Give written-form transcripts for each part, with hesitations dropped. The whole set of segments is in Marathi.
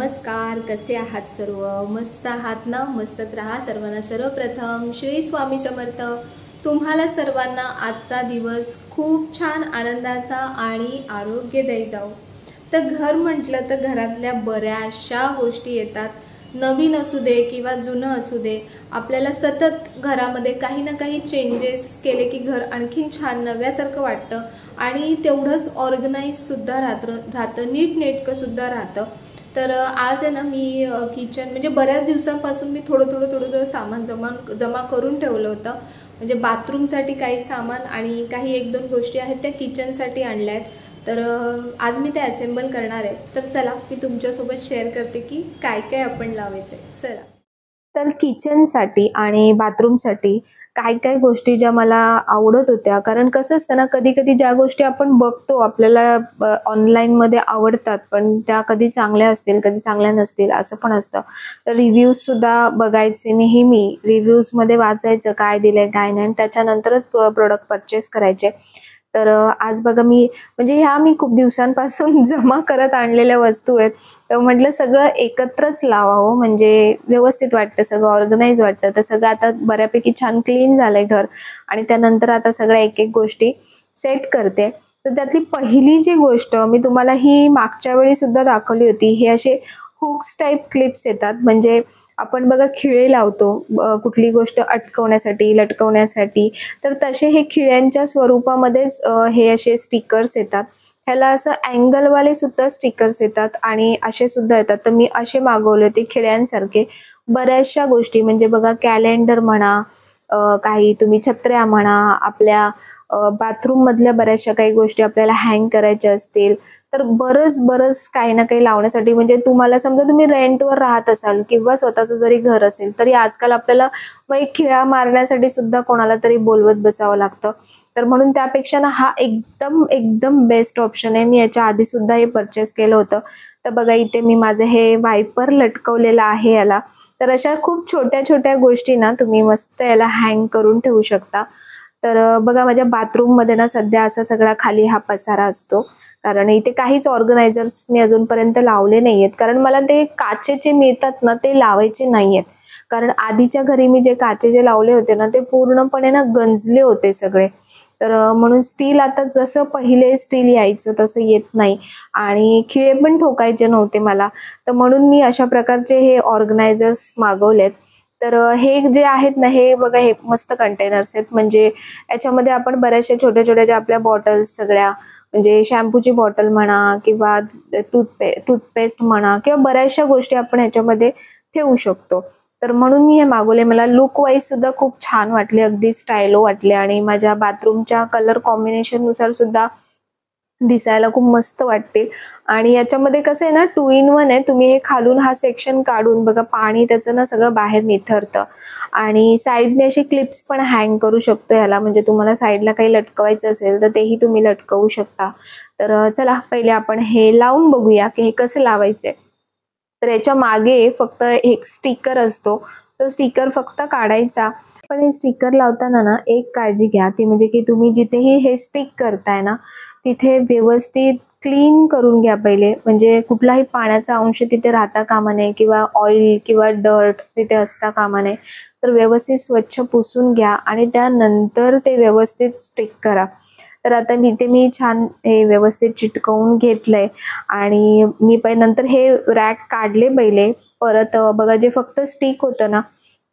नमस्कार, कसे आहात सर्व? मस्त आहात ना? मस्तच राहा सर्वांना. सर्वप्रथम श्री स्वामी समर्थ. तुम्हाला सर्वांना आजचा दिवस खूप छान आनंदाचा आणि आरोग्यदायी जाओ. तर घर म्हटलं तर घरातल्या बऱ्याचशा गोष्टी येतात. नवीन असू दे किंवा जुनं असू दे, आपल्याला सतत घरामध्ये काही ना काही चेंजेस केले की घर आणखीन छान नव्यासारखं वाटतं आणि तेवढंच ऑर्गनाईजसुद्धा राहतं, नीटनेटकंसुद्धा राहतं. तर आज आहे ना मी किचन म्हणजे बऱ्याच दिवसांपासून मी थोडं सामान जमा करून ठेवलं होतं. म्हणजे बाथरूमसाठी काही सामान आणि काही एक दोन गोष्टी आहेत त्या किचनसाठी आणल्या आहेत. तर आज मी ते असेंबल करणार आहे. तर चला मी तुमच्यासोबत शेअर करते की काय काय आपण लावायचं आहे. चला. तर किचनसाठी आणि बाथरूमसाठी काय काय गोष्टी ज्या मला आवडत होत्या, कारण कसं असतं ना, कधी कधी ज्या गोष्टी आपण बघतो आपल्याला ऑनलाईनमध्ये आवडतात, पण त्या कधी चांगल्या असतील कधी चांगल्या नसतील असं पण असतं. तर रिव्ह्यूजसुद्धा बघायचे, नेहमी रिव्ह्यूजमध्ये वाचायचं काय दिलं काय नाही, त्याच्यानंतरच प्रोडक्ट परचेस करायचे. तर आज बघा मी म्हणजे ह्या मी खूप दिवसांपासून जमा करत आणलेल्या वस्तू आहेत. तर म्हटलं सगळं एकत्रच लावावं म्हणजे व्यवस्थित वाटतं, सगळं ऑर्गनाइज वाटतं. तर सगळं आता बऱ्यापैकी छान क्लीन झालंय घर आणि त्यानंतर आता सगळ्या एक एक गोष्टी सेट करते. तर त्यातली पहिली जी गोष्ट मी तुम्हाला ही मागच्या वेळी सुद्धा दाखवली होती, हे असे हुक्स टाईप क्लिप्स येतात. म्हणजे आपण बघा खिळे लावतो कुठली गोष्ट अटकवण्यासाठी लटकवण्यासाठी, तर तसे हे खिळ्यांच्या स्वरूपामध्येच हे असे स्टिकर्स येतात. ह्याला असं अँगलवाले सुद्धा स्टिकर्स येतात आणि असे सुद्धा येतात. तर मी असे मागवले होते खिळ्यांसारखे बऱ्याचशा गोष्टी. म्हणजे बघा कॅलेंडर म्हणा, काही तुम्ही छत्र्या म्हणा, आपल्या बाथरूम मधल्या बऱ्याचशा काही गोष्टी आपल्याला हँग करायच्या असतील, तर बरंच काही ना काही लावण्यासाठी. म्हणजे तुम्हाला समजा तुम्ही रेंटवर राहत असाल किंवा स्वतःचं जरी घर असेल, तरी आजकाल आपल्याला मग एक खिळा मारण्यासाठी सुद्धा कोणाला तरी बोलवत बसावं लागतं. तर म्हणून त्यापेक्षा ना हा एकदम एकदम बेस्ट ऑप्शन आहे. मी याच्या आधी सुद्धा हे परचेस केलं होतं. तर बघा इथे मी माझं हे वायपर लटकवलेलं आहे याला. तर अशा खूप छोट्या छोट्या गोष्टी ना तुम्ही मस्त याला हँग करून ठेवू शकता. तर बघा माझ्या बाथरूममध्ये ना सध्या असा सगळा खाली हा पसारा असतो, कारण इथे काहीच ऑर्गनायझर्स मी अजूनपर्यंत लावले नाहीयेत. कारण मला ते काचेचे मिळतात ना ते लावायचे नाहीयेत. कारण आधीच्या घरी मी जे काचेचे लावले होते ना ते पूर्णपणे ना गंजले होते सगळे. तर म्हणून स्टील आता जसं पहिले स्टील यायचं तसं येत नाही आणि खिळे पण ठोकायचे नव्हते मला. तर म्हणून मी अशा प्रकारचे हे ऑर्गनायझर्स मागवलेत. तर हे जे आहेत ना, हे बघा हे मस्त कंटेनर्स आहेत. म्हणजे याच्यामध्ये आपण बऱ्याचशा छोट्या छोट्या ज्या आपल्या बॉटल्स सगळ्या, म्हणजे शॅम्पूची बॉटल म्हणा किंवा टूथपेस्ट म्हणा किंवा बऱ्याचशा गोष्टी आपण ह्याच्यामध्ये ठेवू शकतो. तर म्हणून मी हे मागवले. मला लुक वाईज सुद्धा खूप छान वाटले, अगदी स्टायलो वाटले आणि माझ्या बाथरूमच्या कलर कॉम्बिनेशन नुसार सुद्धा दिसायला खूप मस्त वाटतील. आणि याच्यामध्ये कसं आहे ना, 2 in 1 आहे. तुम्ही हे खालून हा सेक्शन काढून बघा, पाणी त्याचं ना सगळं बाहेर निथरतं आणि साईडने असे क्लिप्स पण हँग करू शकतो ह्याला. म्हणजे तुम्हाला साईडला काही लटकवायचं असेल तर तेही तुम्ही लटकवू शकता. तर चला पहिले आपण हे लावून बघूया की हे कसं लावायचंय. तर याच्या मागे फक्त एक स्टिकर असतो, तो स्टिकर फक्त काढायचा. पण हे स्टिकर लावताना ना एक काळजी घ्या, ती म्हणजे की तुम्ही जिथेही हे स्टिक करताय ना तिथे व्यवस्थित क्लीन करून घ्या पहिले. म्हणजे कुठलाही पाण्याचा अंश तिथे राहता कामा नये किंवा ऑइल किंवा डर्ट तिथे असता कामा नये. तर व्यवस्थित स्वच्छ पुसून घ्या आणि त्यानंतर ते व्यवस्थित स्टिक करा. तर आता मी छान हे व्यवस्थित चिटकवून घेतलंय आणि मी नंतर हे रॅक काढले पहिले. परत बघा जे फक्त स्टिक होतं ना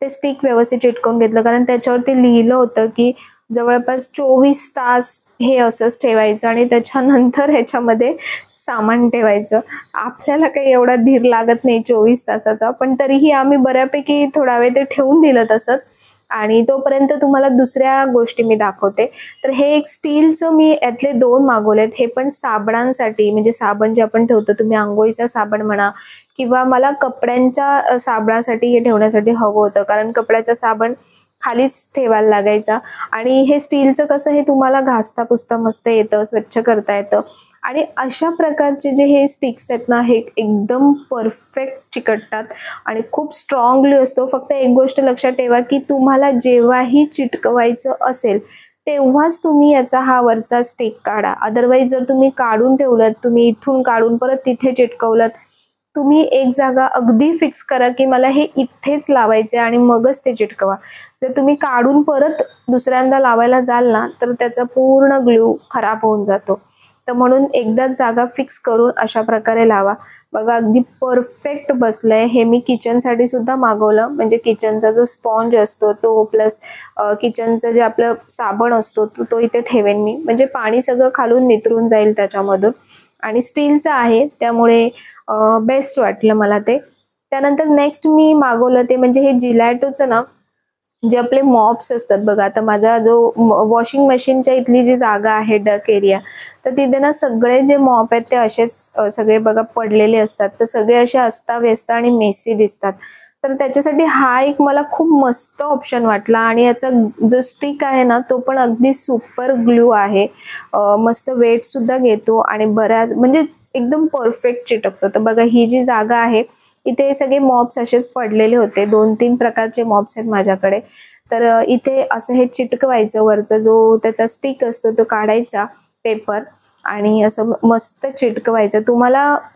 ते स्टिक व्यवस्थित चिटकवून घेतलं, कारण त्याच्यावरती लिहिलं होतं की जवळपास 24 तास हे असंच ठेवायचं आणि त्याच्यानंतर ह्याच्यामध्ये सामान ठेवायचं. आपल्याला काही एवढा धीर लागत नाही 24 तासाचा, पण तरीही आम्ही बऱ्यापैकी थोडा वेळ ते ठेवून दिलं तसंच. आणि तोपर्यंत तुम्हाला दुसऱ्या गोष्टी मी दाखवते. तर हे एक स्टीलचं मी यातले 2 मागवलेत. हे पण साबणांसाठी, म्हणजे साबण जे आपण ठेवतो, तुम्ही अंघोळीचा साबण म्हणा किंवा मला कपड्यांच्या साबणासाठी हे ठेवण्यासाठी हवं होतं, कारण कपड्याचा साबण खालीच ठेवायला लागायचा. आणि हे स्टीलचं कसं, हे तुम्हाला घासता पुसता मस्त येतं, स्वच्छ करता येतं. आणि अशा प्रकारचे जे हे स्टिक्स आहेत ना, हे एकदम परफेक्ट चिकटतात आणि खूप स्ट्रॉंगली असतो. फक्त एक गोष्ट लक्षात ठेवा की तुम्हाला जेव्हाही चिटकवायचं असेल तेव्हाच तुम्ही याचा हा वरचा स्टिक काढा. अदरवाईज जर तुम्ही काढून ठेवलं, तुम्ही इथून काढून परत तिथे चिटकवलं, तुम्ही एक जागा अगदी फिक्स करा की मला हे इथेच लावायचे आणि मगच ते चिटकवा. जर तुम्ही काढून परत दुसऱ्यांदा लावायला जाल ना, तर त्याचा पूर्ण ग्लू खराब होऊन जातो. तर म्हणून एकदाच जागा फिक्स करून अशा प्रकारे लावा. बघा अगदी परफेक्ट बसलंय. हे मी किचनसाठी सुद्धा मागवलं. म्हणजे किचनचा जो स्पॉन्ज असतो तो प्लस किचनचं जे आपलं साबण असतो तो इथे ठेवेन मी. म्हणजे पाणी सगळं खालून नितरून जाईल त्याच्यामधून. आणि स्टीलचं आहे त्यामुळे बेस्ट वाटलं मला ते. त्यानंतर नेक्स्ट मी मागवलं ते म्हणजे हे जिलॅटोचं ना, जे आपले मॉप्स असतात बघा. आता माझा जो वॉशिंग मशीनच्या इथली जी जागा आहे डक एरिया, तर तिथे ना सगळे जे मॉप आहेत ते असेच सगळे बघा पडलेले असतात. तर सगळे असे अस्ताव्यस्त आणि मेसी दिसतात. तर त्याच्यासाठी हा एक मला खूप मस्त ऑप्शन वाटला आणि याचा जो स्टिक आहे ना तो पण अगदी सुपर ग्लू आहे. मस्त वेट सुद्धा घेतो आणि बऱ्याच म्हणजे एकदम परफेक्ट चिटकतो. तर बघा ही जी जागा आहे इथे सगळे मॉप्स असेच पडलेले होते. 2-3 प्रकारचे मॉप्स आहेत माझ्याकडे. तर इथे असं हे चिटकवायचं. वरचा जो त्याचा स्टिक असतो तो काढायचा पेपर आणि असं मस्त चिटकवायचं.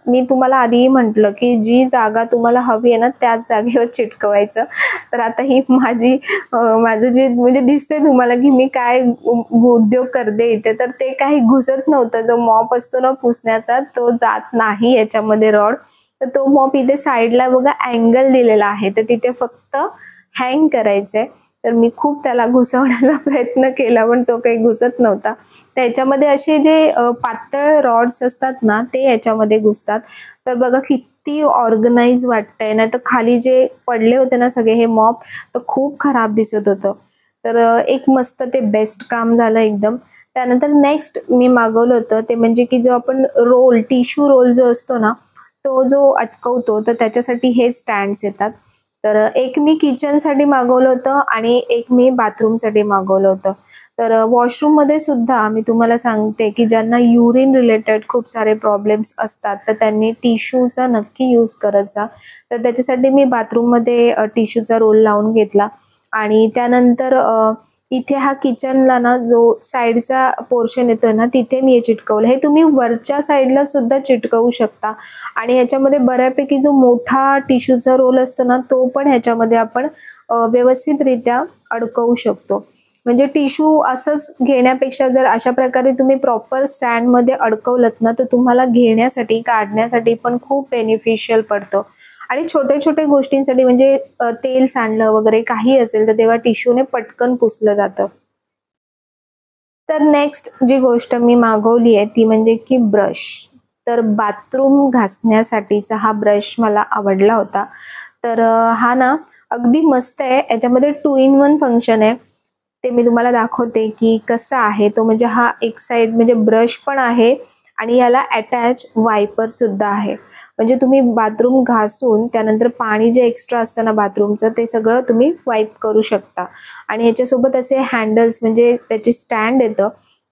मी तुम्हाला आधीही म्हटलं की जी जागा तुम्हाला हवी आहे ना त्याच जागेवर चिटकवायचं. तर आता ही माझं जे म्हणजे दिसते तुम्हाला की मी काय उद्योग करते इथे, तर ते काही घुसत नव्हतं. जो मॉप असतो ना पुसण्याचा तो जात नाही याच्यामध्ये रॉड. तर तो मॉप इथे साईडला बघा अँगल दिलेला आहे. तर तिथे फक्त हँग करायचंय. तर मी खूप त्याला घुसवण्याचा प्रयत्न केला पण तो काही घुसत नव्हता. त्याच्यामध्ये असे जे पातळ रॉड्स असतात ना ते याच्यामध्ये घुसतात. तर बघा किती ऑर्गनाइज वाटतंय. नाही तर खाली जे पडले होते ना सगळे हे मॉप तर खूप खराब दिसत होतं. तर एक मस्त ते बेस्ट काम झालं एकदम. त्यानंतर नेक्स्ट मी मागवलं होतं ते म्हणजे की जो आपण टिश्यू रोल जो असतो ना तो जो अटकवतो तर त्याच्यासाठी हे स्टँड्स येतात. तर एक मी किचनसाठी मागवलं होतं आणि एक मी बाथरूमसाठी मागवलं होतं. तर वॉशरूममध्ये सुद्धा मी तुम्हाला सांगते की ज्यांना युरिन रिलेटेड खूप सारे प्रॉब्लेम्स असतात तर त्यांनी टिश्यूचा नक्की यूज करत जा. तर त्याच्यासाठी मी बाथरूममध्ये टिश्यूचा रोल लावून घेतला आणि त्यानंतर इथे हा किचनला ना जो साईडचा पोर्शन येतोय ना तिथे मी हे चिटकवलं. हे तुम्ही वरच्या साईडला सुद्धा चिटकवू शकता आणि ह्याच्यामध्ये बऱ्यापैकी जो मोठा टिश्यूचा रोल असतो ना तो पण ह्याच्यामध्ये आपण व्यवस्थितरित्या अडकवू शकतो. म्हणजे टिश्यू असंच घेण्यापेक्षा जर अशा प्रकारे तुम्ही प्रॉपर स्टँडमध्ये अडकवलत ना तर तुम्हाला घेण्यासाठी काढण्यासाठी पण खूप बेनिफिशियल पडतं. आणि छोट्या छोट्या गोष्टींसाठी म्हणजे तेल सांडलं वगैरे काही असेल तर तेव्हा टिश्यूने पटकन पुसलं जातं. तर नेक्स्ट जी गोष्ट मी मागवली आहे ती म्हणजे की ब्रश. तर बाथरूम घासण्यासाठीचा हा ब्रश मला आवडला होता. तर हा ना अगदी मस्त आहे. याच्यामध्ये 2 in 1 फंक्शन आहे. ते मी तुम्हाला दाखवते की कसा आहे तो. म्हणजे हा एक साइड म्हणजे ब्रश पण आहे आणि याला अटॅच वायपर सुद्धा आहे. म्हणजे तुम्ही बाथरूम घासून त्यानंतर पाणी जे एक्स्ट्रा असतं ना बाथरूमचं ते सगळं तुम्ही वाईप करू शकता. आणि ह्याच्यासोबत असे हँडल्स म्हणजे त्याचे स्टँड येतं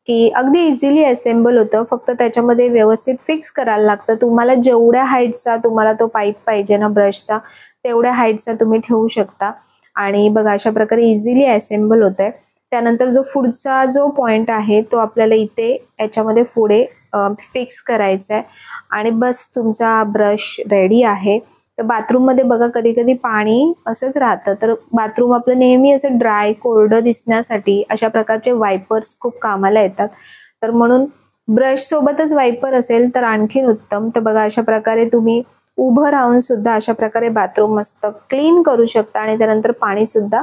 की अगदी इझिली असेंबल होतं. फक्त त्याच्यामध्ये व्यवस्थित फिक्स करायला लागतं. तुम्हाला जेवढ्या हाईटचा तुम्हाला तो पाईप पाहिजे ना ब्रशचा तेवढ्या हाईटचा तुम्ही ठेवू शकता. आणि बघा अशा प्रकारे इझिली असेंबल होत आहे. त्यानंतर जो पुढचा जो पॉइंट आहे तो आपल्याला इथे याच्यामध्ये पुढे फिक्स करायचा आहे आणि बस तुमचा ब्रश रेडी आहे. तर बाथरूममध्ये बघा कधी कधी पाणी असंच राहतं तर बाथरूम आपलं नेहमी असं ड्राय कोरडं दिसण्यासाठी अशा प्रकारचे वायपर्स खूप कामाला येतात. तर म्हणून ब्रश सोबतच वायपर असेल तर आणखीन उत्तम. तर बघा अशा प्रकारे तुम्ही उभं राहून सुद्धा अशा प्रकारे बाथरूम मस्त क्लीन करू शकता आणि त्यानंतर पाणी सुद्धा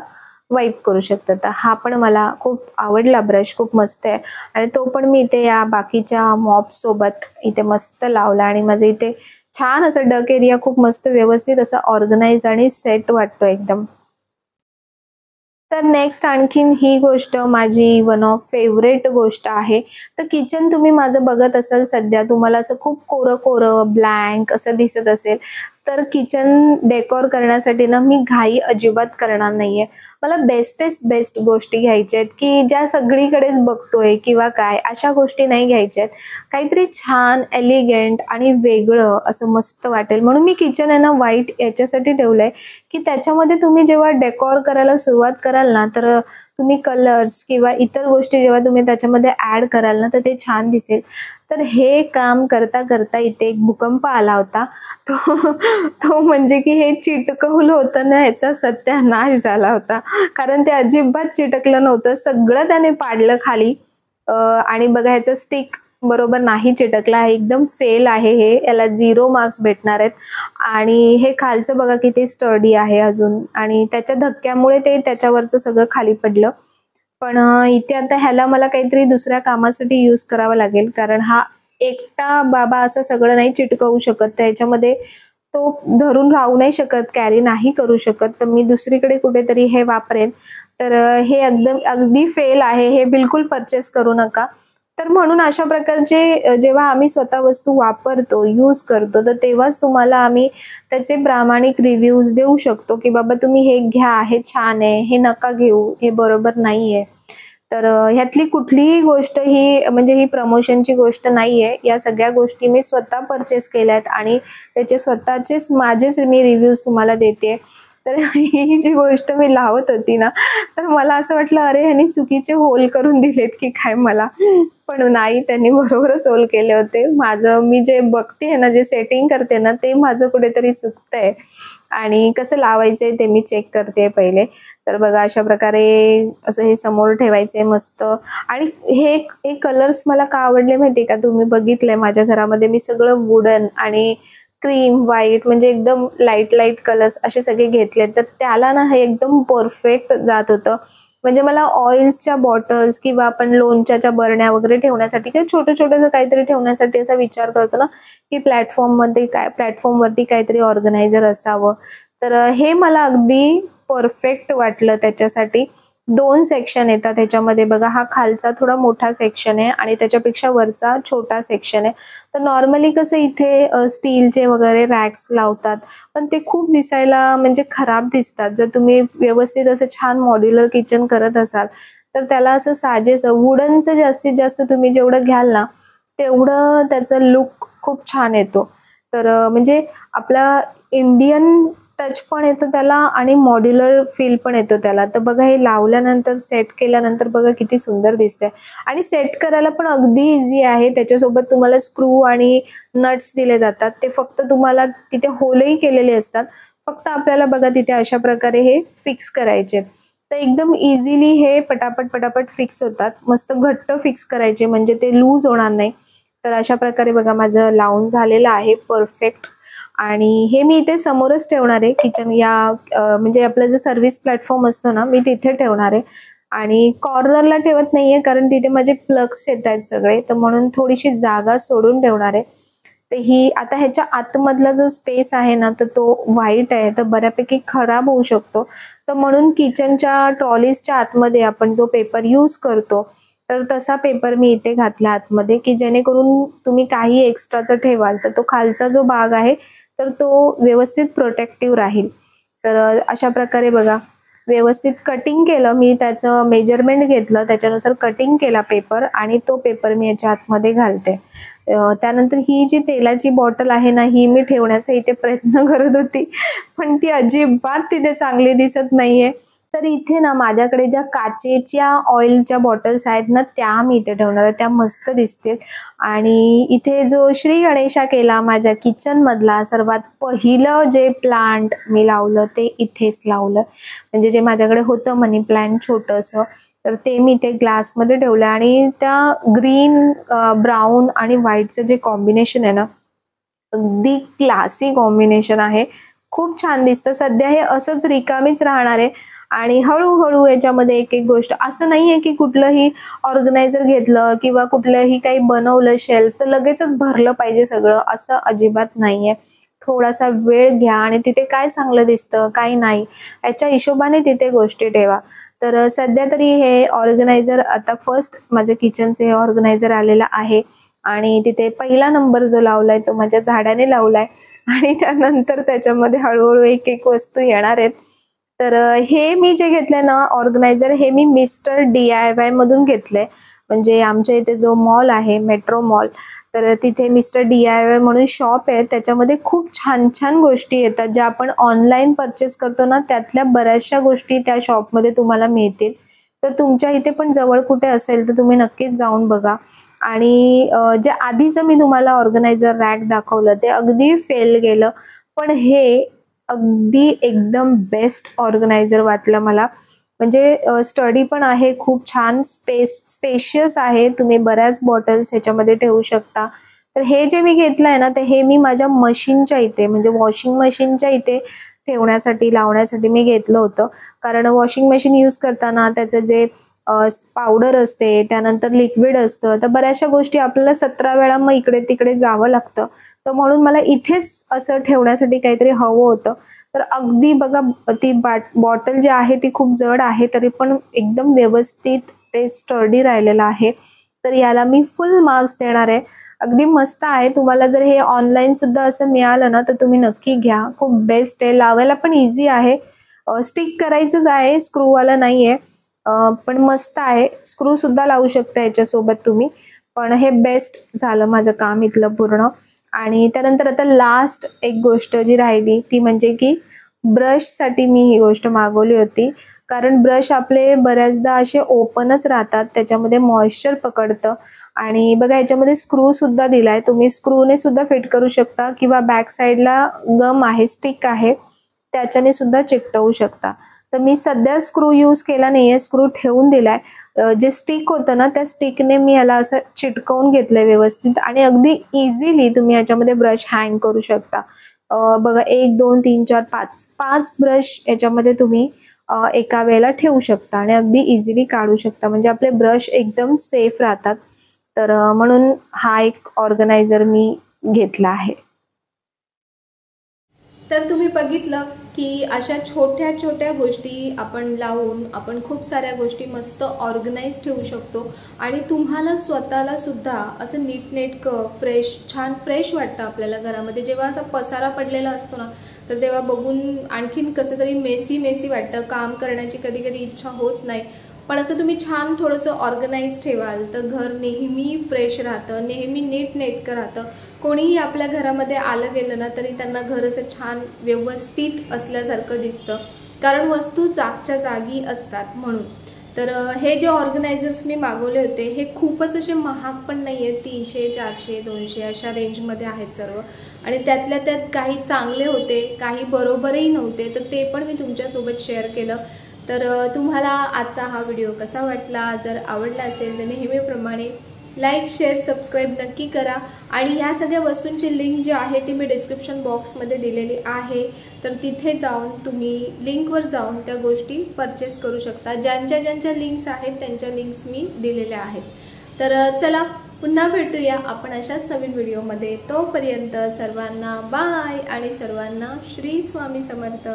वाईप करू शकता. तर हा पण मला खूप आवडला ब्रश. खूप मस्त आहे आणि तो पण मी इथे या बाकीच्या मॉप सोबत इथे मस्त लावला आणि माझं इथे छान असं डक एरिया खूप मस्त व्यवस्थित असं ऑर्गनाइज आणि सेट वाटतो एकदम. तर नेक्स्ट आणखीन ही गोष्ट माझी वन ऑफ फेवरेट गोष्ट आहे. तर किचन तुम्ही माझं बघत असाल सध्या तुम्हाला असं खूप कोरं कोरं ब्लँक असं दिसत असेल तर किचन डेकोर करण्यासाठी ना मी घाई अजिबात करणार नाहीये. मला बेस्टेस्ट बेस्ट गोष्टी घ्यायच्या आहेत की ज्या सगळीकडेच बघतोय किंवा काय अशा गोष्टी नाही घ्यायच्या आहेत. काहीतरी छान एलिगंट आणि वेगळं असं मस्त वाटेल म्हणून मी किचन आहे ना व्हाईट याच्यासाठी ठेवलंय की त्याच्यामध्ये तुम्ही जेव्हा डेकोर करायला सुरुवात कराल ना तर तुम्ही कलर्स किंवा इतर गोष्टी जेव्हा तुम्ही त्याच्यामध्ये ॲड कराल ना, तर ते छान दिसेल. तर हे काम करता करता इथे एक भूकंप आला होता. तो तो म्हणजे की हे चिटकवलं होतं ना, ह्याचा सत्यानाश झाला होता. कारण ते अजिबात चिटकलं नव्हतं. सगळं त्याने पाडलं खाली. आणि बघा ह्याचा स्टिक बरोबर नाही चिटकला आहे, एकदम फेल आहे हे. याला 0 मार्क्स भेटणार आहेत. आणि हे खालचं बघा किती स्टडी आहे अजून, आणि त्याच्या धक्क्यामुळे ते त्याच्यावरचं सगळं खाली पडलं. पण इथे आता ह्याला मला काहीतरी दुसऱ्या कामासाठी यूज करावं लागेल, कारण हा एकटा बाबा असं सगळं नाही चिटकवू शकत. त्याच्यामध्ये तो धरून राहू नाही शकत, कॅरी नाही करू शकत. तर मी दुसरीकडे कुठेतरी हे वापरेन. तर हे एकदम अगदी फेल आहे, हे बिलकुल परचेस करू नका. तर म्हणून अशा प्रकारचे जेव्हा आम्ही स्वतः वस्तू वापरतो, यूज करतो, तर तेव्हाच तुम्हाला आम्ही त्याचे प्रामाणिक रिव्ह्यूज देऊ शकतो, की बाबा तुम्ही हे घ्या, हे छान आहे, हे नका घेऊ, हे बरोबर नाहीये. तर ह्यातली कुठलीही गोष्ट ही म्हणजे ही प्रमोशनची गोष्ट नाहीये. या सगळ्या गोष्टी मी स्वतः परचेस केल्यात आणि त्याचे स्वतःचेच माझेच मी रिव्ह्यूज तुम्हाला देते. तर ही जी गोष्ट मी लावत होती ना, तर मला असं वाटलं अरे ह्यांनी चुकीचे होल करून दिलेत की काय मला. पण नाही, त्यांनी बरोबरच होल केले होते. माझं मी जे बघते ना, जे सेटिंग करते ना, ते माझं कुठेतरी चुकतंय. आणि कसं लावायचंय ते मी चेक करते पहिले. तर बघा अशा प्रकारे असं हे समोर ठेवायचंय मस्त. आणि हे हे कलर्स मला का आवडले माहितीये का, तुम्ही बघितलंय माझ्या घरामध्ये मी सगळं वुडन आणि क्रीम व्हाईट म्हणजे एकदम लाईट लाईट कलर्स असे सगळे घेतले. तर त्याला ना हे एकदम परफेक्ट जात होतं. म्हणजे मला ऑइल्सच्या बॉटल्स किंवा आपण लोणच्याच्या बरण्या वगैरे ठेवण्यासाठी किंवा छोटं छोटंसं काहीतरी ठेवण्यासाठी असा विचार करतो ना, की प्लॅटफॉर्मवरती काहीतरी ऑर्गनायझर असावं. तर हे मला अगदी परफेक्ट वाटलं त्याच्यासाठी. 2 सेक्शन येतात ह्याच्यामध्ये बघा. हा खालचा थोडा मोठा सेक्शन आहे आणि त्याच्यापेक्षा वरचा छोटा सेक्शन आहे. तर नॉर्मली कसं इथे स्टीलचे वगैरे रॅक्स लावतात, पण ते खूप दिसायला म्हणजे खराब दिसतात. जर तुम्ही व्यवस्थित असं छान मॉड्युलर किचन करत असाल, तर त्याला असं साजेसं वुडनचं जास्तीत जास्त तुम्ही जेवढं घ्याल ना, तेवढं त्याचा लुक खूप छान येतो. तर म्हणजे आपला इंडियन टच पण येतो त्याला आणि मॉड्युलर फील पण येतो त्याला. तर बघा हे लावल्यानंतर सेट केल्यानंतर बघा किती सुंदर दिसतंय. आणि सेट करायला पण अगदी इझी आहे. त्याच्यासोबत तुम्हाला स्क्रू आणि नट्स दिले जातात. ते फक्त तुम्हाला तिथे होलही केलेले असतात. फक्त आपल्याला बघा तिथे अशा प्रकारे हे फिक्स करायचे. तर एकदम इझिली हे पटापट पटापट फिक्स होतात. मस्त घट्ट फिक्स करायचे म्हणजे ते लूज होणार नाही. तर अशा प्रकारे बघा माझं लावून झालेलं आहे परफेक्ट. आणि हे मी इथे समोरच ठेवणार आहे किचन या म्हणजे आपलं जे सर्व्हिस प्लॅटफॉर्म असतो ना, मी तिथे ठेवणार आहे. आणि कॉर्नरला ठेवत नाहीये कारण तिथे माझे प्लग्स येत आहेत सगळे, तर म्हणून थोडीशी जागा सोडून ठेवणार आहे. तर ही आता ह्याच्या आतमधला जो स्पेस आहे ना, तर तो व्हाईट आहे, तर बऱ्यापैकी खराब होऊ शकतो. तर म्हणून किचनच्या ट्रॉलीजच्या आतमध्ये आपण जो पेपर यूज करतो, तर तसा पेपर मी इथे घातला आतमध्ये, की जेणेकरून तुम्ही काही एक्स्ट्राचं ठेवाल तर तो खालचा जो भाग आहे तर तो व्यवस्थित प्रोटेक्टिव्ह राहील. तर अशा प्रकारे बघा व्यवस्थित कटिंग केलं मी, त्याचं मेजरमेंट घेतलं, त्याच्यानुसार कटिंग केला पेपर आणि तो पेपर मी याच्या आतमध्ये घालते. त्यानंतर ही जी तेलाची बॉटल आहे ना, ही मी ठेवण्याचा इथे प्रयत्न करत होती, पण ती अजिबात तिथे चांगली दिसत नाहीये. तर इथे ना माझ्याकडे ज्या काचेच्या ऑइलच्या बॉटल्स आहेत ना, त्या मी इथे ठेवणार आहे. त्या मस्त दिसतील. आणि इथे जो श्री गणेशा केला माझ्या किचनमधला सर्वात पहिलं जे प्लांट मी लावलं ते इथेच लावलं. म्हणजे जे माझ्याकडे होतं मनी प्लांट छोटंसं, तर ते मी इथे ग्लासमध्ये ठेवलं. आणि त्या ग्रीन ब्राऊन आणि व्हाईटचं जे कॉम्बिनेशन आहे ना, अगदी क्लासी कॉम्बिनेशन आहे. खूप छान दिसतं. सध्या हे असंच रिकामीच राहणार आहे आणि हळूहळू याच्यामध्ये एक एक गोष्ट, असं नाही आहे की कुठलंही ऑर्गनायझर घेतलं किंवा कुठलंही काही बनवलं शेल्फ तर लगेचच भरलं पाहिजे सगळं, असं अजिबात नाही आहे. थोडासा वेळ घ्या आणि तिथे काय चांगलं दिसतं काय नाही याच्या हिशोबाने तिथे गोष्टी ठेवा. तर सध्या तरी हे ऑर्गनायझर आता फर्स्ट माझं किचनचं हे ऑर्गनायझर आलेलं आहे. आणि तिथे पहिला नंबर जो लावलाय तो माझ्या झाडाने लावलाय. आणि त्यानंतर त्याच्यामध्ये हळूहळू एक एक वस्तू येणार आहेत. तर हे मी जे घेतलंय ना ऑर्गनायझर, हे मी मिस्टर DIY मधून घेतलंय. म्हणजे आमच्या इथे जो मॉल आहे मेट्रो मॉल, तर तिथे मिस्टर DIY म्हणून शॉप आहे. त्याच्यामध्ये खूप छान छान गोष्टी येतात ज्या आपण ऑनलाईन परचेस करतो ना, त्यातल्या बऱ्याचशा गोष्टी त्या शॉपमध्ये तुम्हाला मिळतील. तर तुमच्या इथे पण जवळ कुठे असेल तर तुम्ही नक्कीच जाऊन बघा. आणि जे आधीचं मी तुम्हाला ऑर्गनायझर रॅक दाखवलं ते अगदी फेल गेलं, पण हे अगदी एकदम बेस्ट ऑर्गनायझर वाटलं मला. म्हणजे स्टडी पण आहे, खूप छान स्पेशियस आहे, तुम्ही बऱ्याच बॉटल्स ह्याच्यामध्ये ठेवू शकता. तर हे जे मी घेतलंय ना, तर हे मी माझ्या मशीनच्या इथे म्हणजे वॉशिंग मशीनच्या इथे ठेवण्यासाठी लावण्यासाठी मी घेतलं होतं. कारण वॉशिंग मशीन यूज करताना त्याचं जे पावडर असते, त्यानंतर लिक्विड असतं, तर बऱ्याचशा गोष्टी आपल्याला 17 वेळा मग इकडे तिकडे जावं लागतं. तर म्हणून मला इथेच असं ठेवण्यासाठी काहीतरी हवं होतं. तर अगदी बघा, ती बॉटल जी आहे ती खूप जड आहे, तरी पण एकदम व्यवस्थित ते स्टर्डी राहिलेलं आहे. तर याला मी फुल मार्क्स देणार आहे. अगदी मस्त आहे. तुम्हाला जर हे ऑनलाईन सुद्धा असं मिळालं ना, तर तुम्ही नक्की घ्या. खूप बेस्ट आहे. लावायला पण इझी आहे. स्टिक करायचंच आहे, स्क्रूवाला नाही आहे. पण मस्त आहे. स्क्रू सुद्धा लावू शकता याच्यासोबत तुम्ही. पण हे बेस्ट झालं माझं काम इथलं पूर्ण. आणि त्यानंतर आता लास्ट एक गोष्ट जी राहिली ती म्हणजे की ब्रशसाठी मी ही गोष्ट मागवली होती. कारण ब्रश आपले बऱ्याचदा असे ओपनच राहतात, त्याच्यामध्ये मॉइश्चर पकडतं. आणि बघा ह्याच्यामध्ये स्क्रू सुद्धा दिलाय, तुम्ही स्क्रूने सुद्धा फिट करू शकता किंवा बॅक साईडला गम आहे, स्टिक आहे, त्याच्याने सुद्धा चिकटवू शकता. तर मी सध्या स्क्रू यूज केला नाहीये, स्क्रू ठेवून दिलाय. जे स्टिक होतं ना, त्या स्टिकने मी याला असं चिटकवून घेतलंय व्यवस्थित आणि अगदी इझिली तुम्ही याच्यामध्ये ब्रश हँग करू शकता. बघा 1 2 3 4 5 ब्रश याच्यामध्ये तुम्ही एका वेळेला ठेवू शकता आणि अगदी इझिली काढू शकता. म्हणजे आपले ब्रश एकदम सेफ राहतात. तर म्हणून हा एक ऑर्गनायझर मी घेतला आहे. तर तुम्ही बघितलं की अशा छोट्या छोट्या गोष्टी आपण लावून आपण खूप साऱ्या गोष्टी मस्त ऑर्गनाइज ठेवू शकतो आणि तुम्हाला स्वतःला सुद्धा असं नीटनेटकं छान फ्रेश वाटतं आपल्याला घरामध्ये. जेव्हा असा पसारा पडलेला असतो ना, तर तेव्हा बघून आणखीन कसं तरी मेसी वाटतं, काम करण्याची कधी कधी इच्छा होत नाही. पण असं तुम्ही छान थोडंसं ऑर्गनाइज ठेवाल तर घर नेहमी फ्रेश राहतं, नेहमी नीटनेटकं राहतं. कोणीही आपल्या घरामध्ये आलं गेलं ना तरी त्यांना घर असं छान व्यवस्थित असल्यासारखं दिसतं, कारण वस्तू जागच्या जागी असतात म्हणून. तर हे जे ऑर्गनायझर्स मी मागवले होते हे खूपच असे महाग पण नाही आहेत, 300 400 200 अशा रेंजमध्ये आहेत सर्व. आणि त्यातल्या त्यात काही चांगले होते, काही बरोबरही नव्हते, तर ते पण मी तुमच्यासोबत शेअर केलं. तर तुम्हाला आजचा हा व्हिडिओ कसा वाटला? जर आवडला असेल तर नेहमीप्रमाणे लाईक शेअर सबस्क्राईब नक्की करा. आणि या सगळ्या वस्तूंची लिंक जी आहे ती मी डिस्क्रिप्शन बॉक्समध्ये दिलेली आहे, तर तिथे जाऊन तुम्ही लिंकवर जाऊन त्या गोष्टी परचेस करू शकता. ज्यांच्या लिंक्स आहेत त्यांच्या लिंक्स मी दिलेल्या आहेत. तर चला पुन्हा भेटूया आपण अशाच नवीन व्हिडिओमध्ये. तोपर्यंत सर्वांना बाय आणि सर्वांना श्री स्वामी समर्थ.